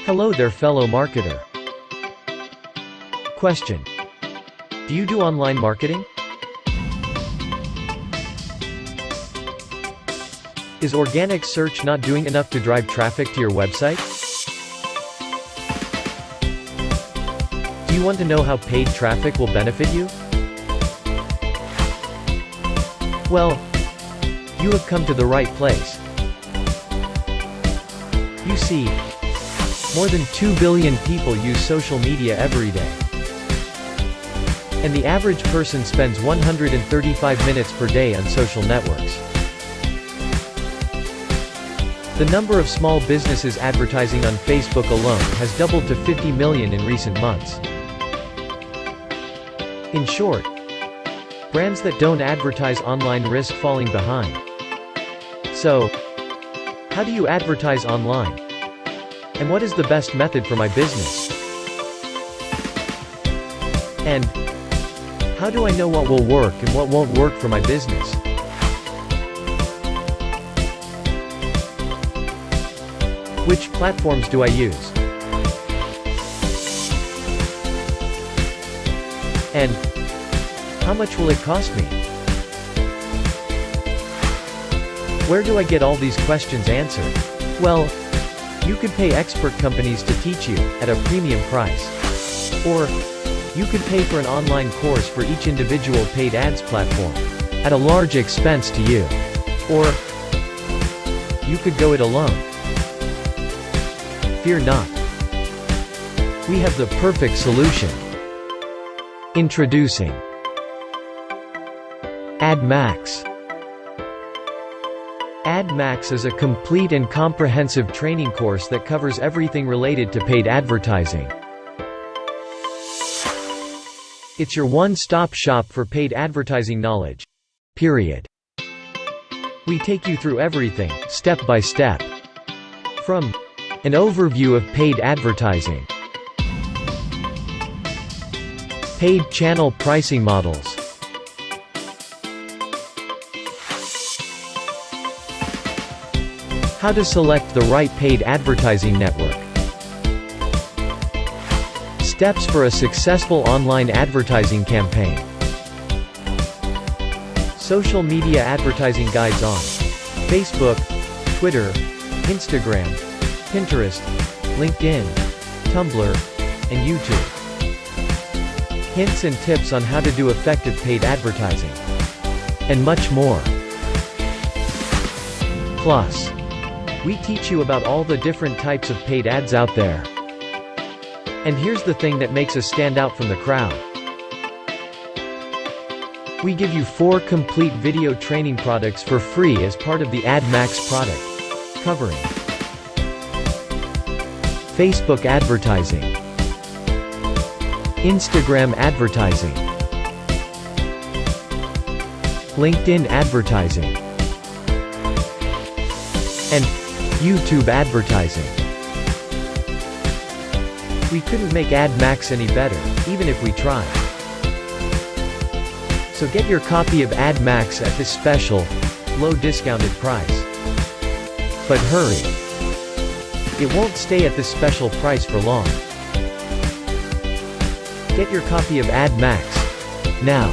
Hello there, fellow marketer. Question: do you do online marketing? Is organic search not doing enough to drive traffic to your website? Do you want to know how paid traffic will benefit you? Well, you have come to the right place. You see, more than 2 billion people use social media every day. And the average person spends 135 minutes per day on social networks. The number of small businesses advertising on Facebook alone has doubled to 50 million in recent months. In short, brands that don't advertise online risk falling behind. So, how do you advertise online? And what is the best method for my business? And how do I know what will work and what won't work for my business? Which platforms do I use? And how much will it cost me? Where do I get all these questions answered? Well, you could pay expert companies to teach you, at a premium price. Or, you could pay for an online course for each individual paid ads platform, at a large expense to you. Or, you could go it alone. Fear not. We have the perfect solution. Introducing AdMax. AdMax is a complete and comprehensive training course that covers everything related to paid advertising. It's your one-stop shop for paid advertising knowledge. Period. We take you through everything, step by step. From an overview of paid advertising, paid channel pricing models, how to select the right paid advertising network, steps for a successful online advertising campaign, social media advertising guides on Facebook, Twitter, Instagram, Pinterest, LinkedIn, Tumblr, and YouTube. Hints and tips on how to do effective paid advertising. And much more. Plus, we teach you about all the different types of paid ads out there. And here's the thing that makes us stand out from the crowd. We give you 4 complete video training products for free as part of the AdMax product, covering Facebook advertising, Instagram advertising, LinkedIn advertising, and YouTube advertising. We couldn't make AdMax any better, even if we tried. So get your copy of AdMax at this special, low discounted price. But hurry! It won't stay at this special price for long. Get your copy of AdMax now.